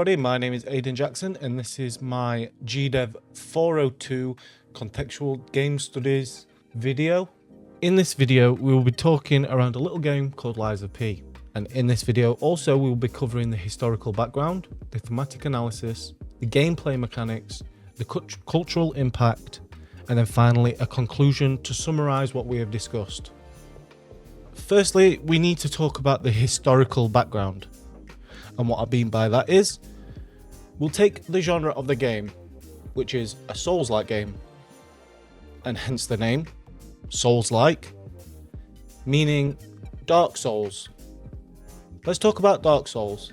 everybody, my name is Aidan Jackson and this is my GDev 402 Contextual Game Studies video. In this video we will be talking around a little game called Lies of P, and in this video also we will be covering the historical background, the thematic analysis, the gameplay mechanics, the cultural impact, and then finally a conclusion to summarise what we have discussed. Firstly, we need to talk about the historical background. And what I mean by that is, we'll take the genre of the game, which is a Souls-like game, and hence the name, Souls-like, meaning Dark Souls. Let's talk about Dark Souls.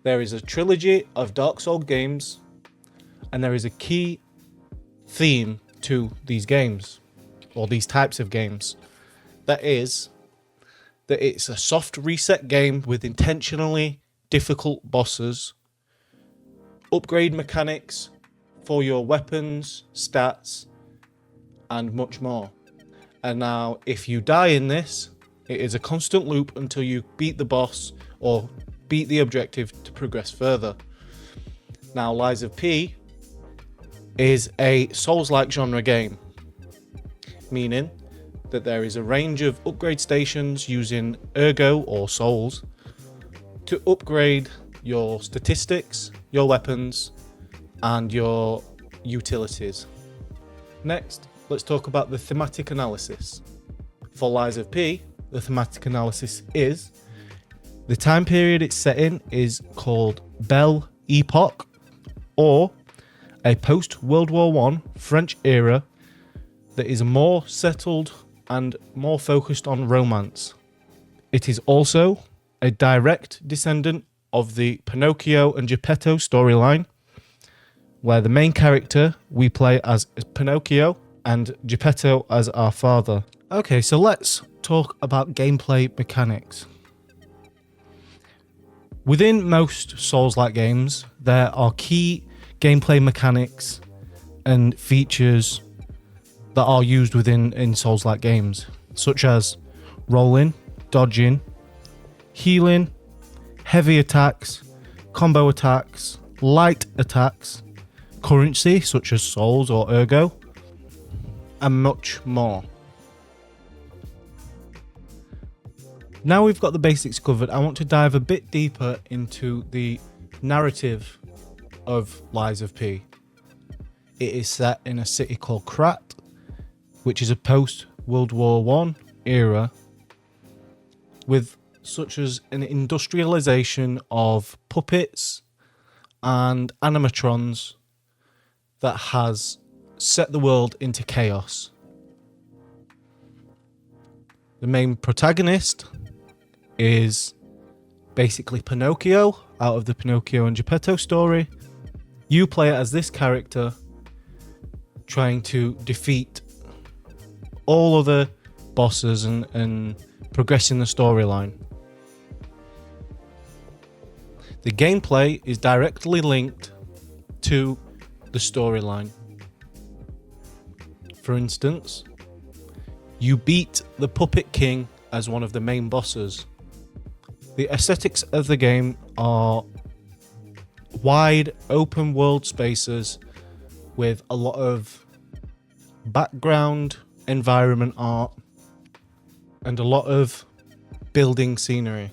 There is a trilogy of Dark Souls games, and there is a key theme to these games, or these types of games. That is, that it's a soft reset game with intentionally difficult bosses, upgrade mechanics for your weapons, stats, and much more. And now, if you die in this, it is a constant loop until you beat the boss or beat the objective to progress further. Now, Lies of P is a Souls-like genre game, meaning that there is a range of upgrade stations using ergo or souls to upgrade your statistics, your weapons, and your utilities. Next, let's talk about the thematic analysis. For Lies of P, the thematic analysis is the time period it's set in is called Belle Epoque, or a post-World War I French era that is more settled and more focused on romance. It is also a direct descendant of the Pinocchio and Geppetto storyline, where the main character we play as Pinocchio and Geppetto as our father. Okay, so let's talk about gameplay mechanics. Within most Souls-like games, there are key gameplay mechanics and features that are used in Souls-like games, such as rolling, dodging, healing, heavy attacks, combo attacks, light attacks, currency such as souls or ergo, and much more. Now we've got the basics covered, I want to dive a bit deeper into the narrative of Lies of P. It is set in a city called Krat, which is a post-World War I era, with such as an industrialization of puppets and animatrons that has set the world into chaos. The main protagonist is basically Pinocchio out of the Pinocchio and Geppetto story. You play it as this character trying to defeat all other bosses and progressing the storyline. The gameplay is directly linked to the storyline. For instance, you beat the Puppet King as one of the main bosses. The aesthetics of the game are wide open world spaces with a lot of background environment art and a lot of building scenery.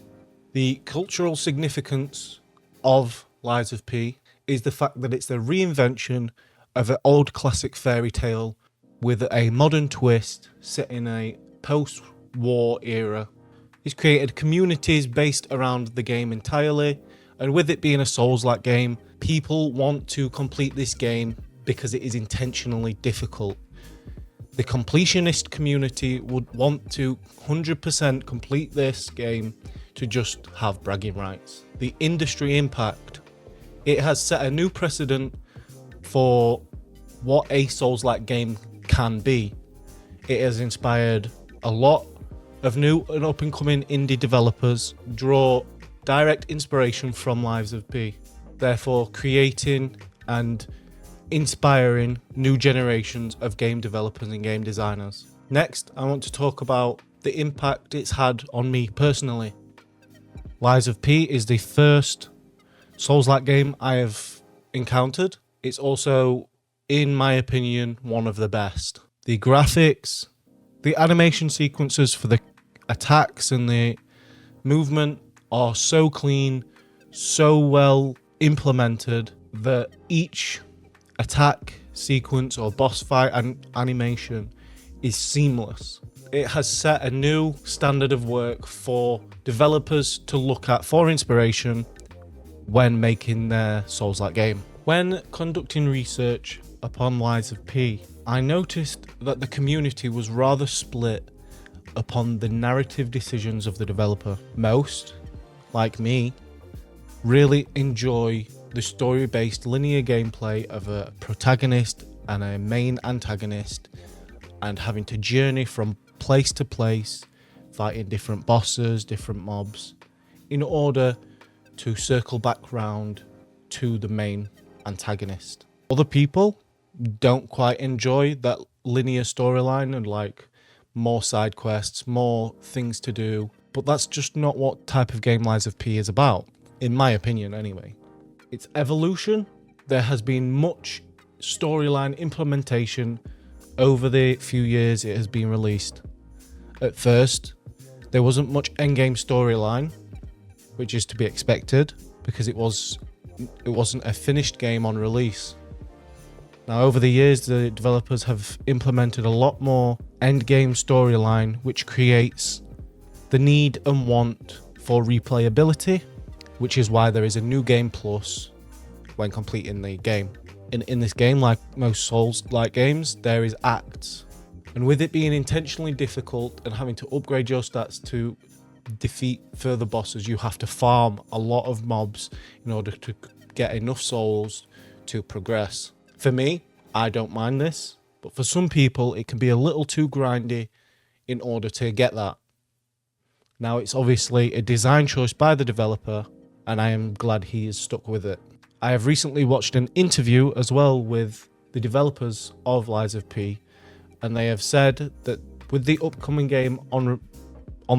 The cultural significance of Lies of P is the fact that it's the reinvention of an old classic fairy tale with a modern twist set in a post-war era. It's created communities based around the game entirely, and with it being a Souls-like game, people want to complete this game because it is intentionally difficult. The completionist community would want to 100% complete this game to just have bragging rights. The industry impact. It has set a new precedent for what a Souls-like game can be. It has inspired a lot of new and up-and-coming indie developers draw direct inspiration from Lies of P, therefore creating and inspiring new generations of game developers and game designers. Next, I want to talk about the impact it's had on me personally. Lies of P is the first Souls-like game I have encountered. It's also, in my opinion, one of the best. The graphics, the animation sequences for the attacks and the movement are so clean, so well implemented that each attack sequence or boss fight and animation is seamless. It has set a new standard of work for developers to look at for inspiration when making their Souls-like game. When conducting research upon Lies of P, I noticed that the community was rather split upon the narrative decisions of the developer. Most, like me, really enjoy the story-based linear gameplay of a protagonist and a main antagonist, and having to journey from place to place, fighting different bosses, different mobs, in order to circle back round to the main antagonist. Other people don't quite enjoy that linear storyline and like more side quests, more things to do, but that's just not what type of game Lies of P is about, in my opinion anyway. Its evolution, there has been much storyline implementation over the few years it has been released. At first, there wasn't much endgame storyline, which is to be expected because it wasn't a finished game on release. Now, over the years, the developers have implemented a lot more endgame storyline, which creates the need and want for replayability, which is why there is a new game plus when completing the game. In this game, like most Souls-like games, there is acts. And with it being intentionally difficult and having to upgrade your stats to defeat further bosses, you have to farm a lot of mobs in order to get enough souls to progress. For me, I don't mind this, but for some people it can be a little too grindy in order to get that. Now, it's obviously a design choice by the developer, and I am glad he is stuck with it. I have recently watched an interview as well with the developers of Lies of P, and they have said that with the upcoming game on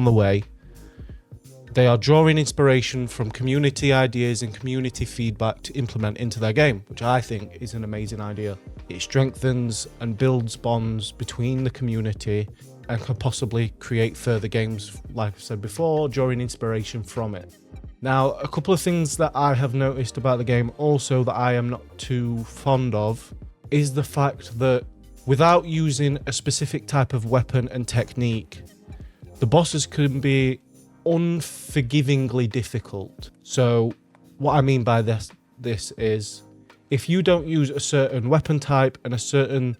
the way, they are drawing inspiration from community ideas and community feedback to implement into their game, which I think is an amazing idea. It strengthens and builds bonds between the community and can possibly create further games, like I said before, drawing inspiration from it. Now, a couple of things that I have noticed about the game also that I am not too fond of is the fact that without using a specific type of weapon and technique, the bosses can be unforgivingly difficult. So what I mean by this is, if you don't use a certain weapon type and a certain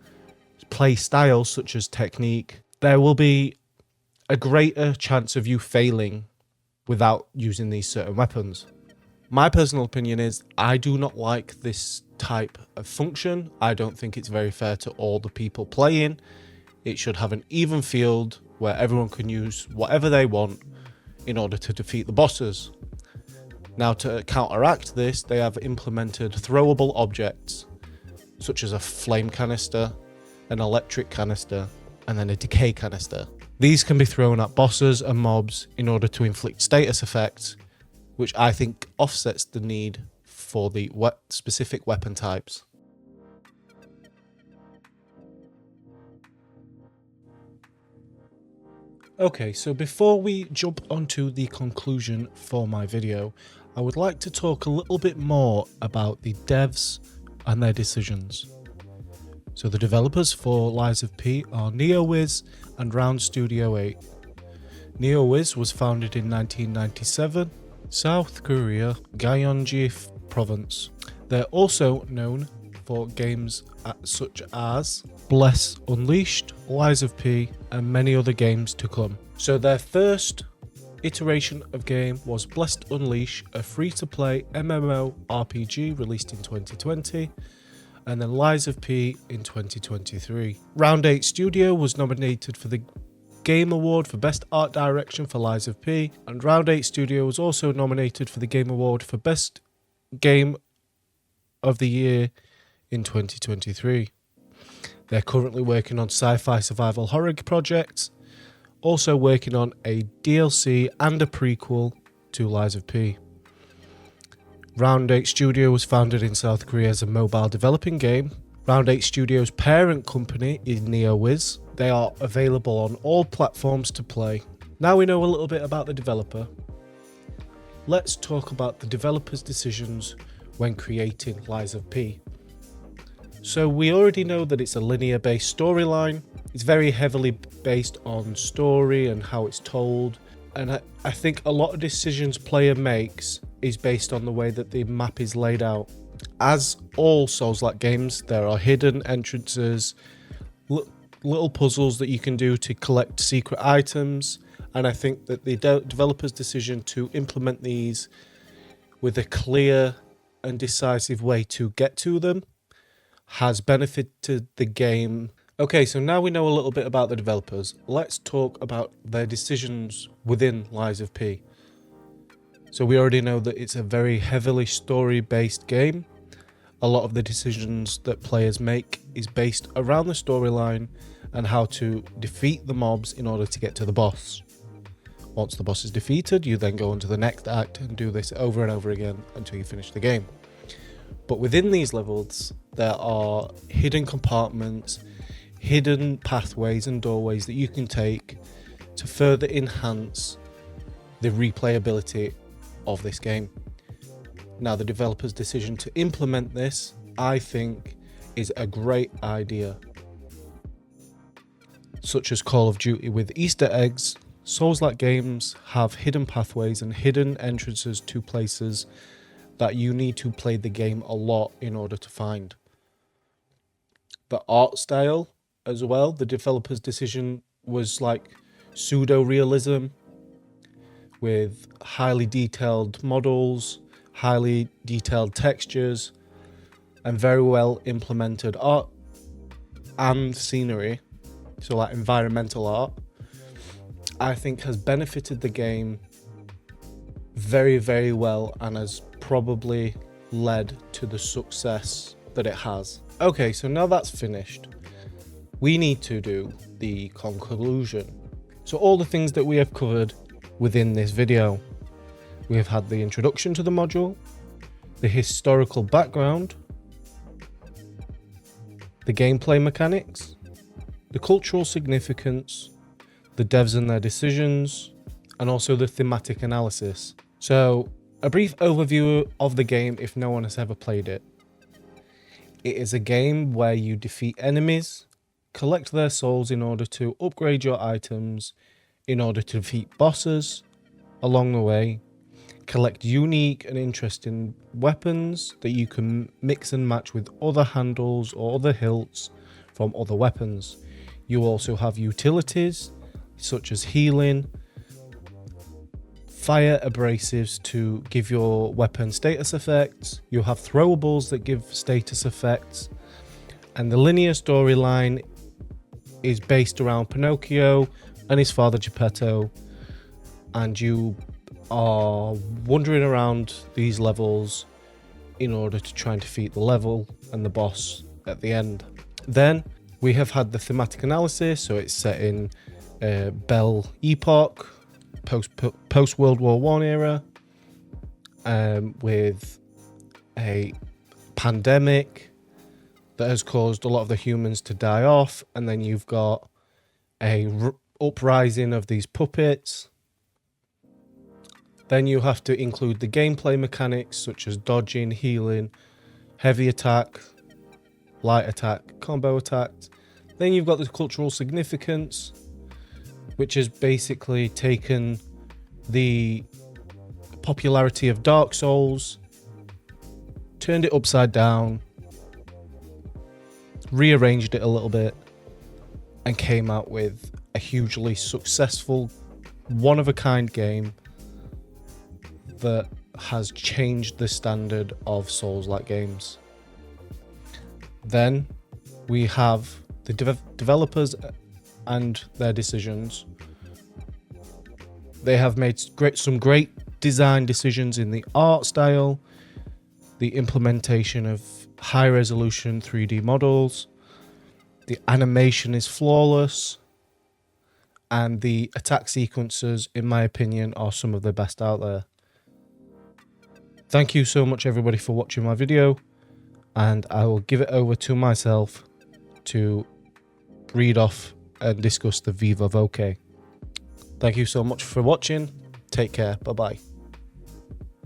play style such as technique, there will be a greater chance of you failing without using these certain weapons. My personal opinion is I do not like this type of function. I don't think it's very fair to all the people playing. It should have an even field where everyone can use whatever they want in order to defeat the bosses. Now, to counteract this, they have implemented throwable objects such as a flame canister, an electric canister, and then a decay canister. These can be thrown at bosses and mobs in order to inflict status effects, which I think offsets the need for the specific weapon types. Okay, so before we jump onto the conclusion for my video, I would like to talk a little bit more about the devs and their decisions. So the developers for Lies of P are NeoWiz and Round Studio 8. NeoWiz was founded in 1997, South Korea, Gyeonggi Province. They're also known for games such as Bless Unleashed, Lies of P, and many other games to come. So their first iteration of game was Blessed Unleash, a free-to-play MMORPG released in 2020, and then Lies of P in 2023. Round 8 Studio was nominated for the Game Award for Best Art Direction for Lies of P, and Round 8 Studio was also nominated for the Game Award for Best Game of the Year in 2023. They're currently working on sci-fi survival horror projects, also working on a DLC and a prequel to Lies of P. Round 8 Studio was founded in South Korea as a mobile developing game. Round 8 Studio's parent company is NeoWiz. They are available on all platforms to play. Now we know a little bit about the developer. Let's talk about the developer's decisions when creating Lies of P. So we already know that it's a linear-based storyline. It's very heavily based on story and how it's told. And I think a lot of decisions player makes is based on the way that the map is laid out. As all Souls-like games, there are hidden entrances, little puzzles that you can do to collect secret items, and I think that the developer's decision to implement these with a clear and decisive way to get to them has benefited the game. Okay, so now we know a little bit about the developers. Let's talk about their decisions within Lies of P. So we already know that it's a very heavily story-based game. A lot of the decisions that players make is based around the storyline and how to defeat the mobs in order to get to the boss. Once the boss is defeated, you then go on to the next act and do this over and over again until you finish the game. But within these levels, there are hidden compartments, hidden pathways and doorways that you can take to further enhance the replayability of this game. Now, the developer's decision to implement this, I think, is a great idea. Such as Call of Duty with Easter eggs, Souls-like games have hidden pathways and hidden entrances to places that you need to play the game a lot in order to find. The art style as well, the developer's decision was like pseudo-realism with highly detailed models, highly detailed textures, and very well implemented art and scenery, so like environmental art, I think has benefited the game very, very well and has probably led to the success that it has. Okay, so now that's finished, we need to do the conclusion. So all the things that we have covered within this video. We have had the introduction to the module, the historical background, the gameplay mechanics, the cultural significance, the devs and their decisions, and also the thematic analysis. So, a brief overview of the game if no one has ever played it. It is a game where you defeat enemies, collect their souls in order to upgrade your items, in order to defeat bosses along the way, collect unique and interesting weapons that you can mix and match with other handles or other hilts from other weapons. You also have utilities such as healing, fire abrasives to give your weapon status effects. You have throwables that give status effects. And the linear storyline is based around Pinocchio and his father Geppetto, and you are wandering around these levels in order to try and defeat the level and the boss at the end. Then we have had the thematic analysis, so it's set in Belle Epoch, post World War I era, with a pandemic that has caused a lot of the humans to die off, and then you've got a uprising of these puppets. Then you have to include the gameplay mechanics such as dodging, healing, heavy attack, light attack, combo attacks. Then you've got the cultural significance, which has basically taken the popularity of Dark Souls, turned it upside down, rearranged it a little bit, and came out with a hugely successful, one-of-a-kind game that has changed the standard of Souls-like games. Then we have the developers and their decisions. They have made some great design decisions in the art style, the implementation of high-resolution 3D models, the animation is flawless, and the attack sequences, in my opinion, are some of the best out there. Thank you so much everybody for watching my video, and I will give it over to myself to read off and discuss the Viva Voce. Thank you so much for watching. Take care. Bye bye.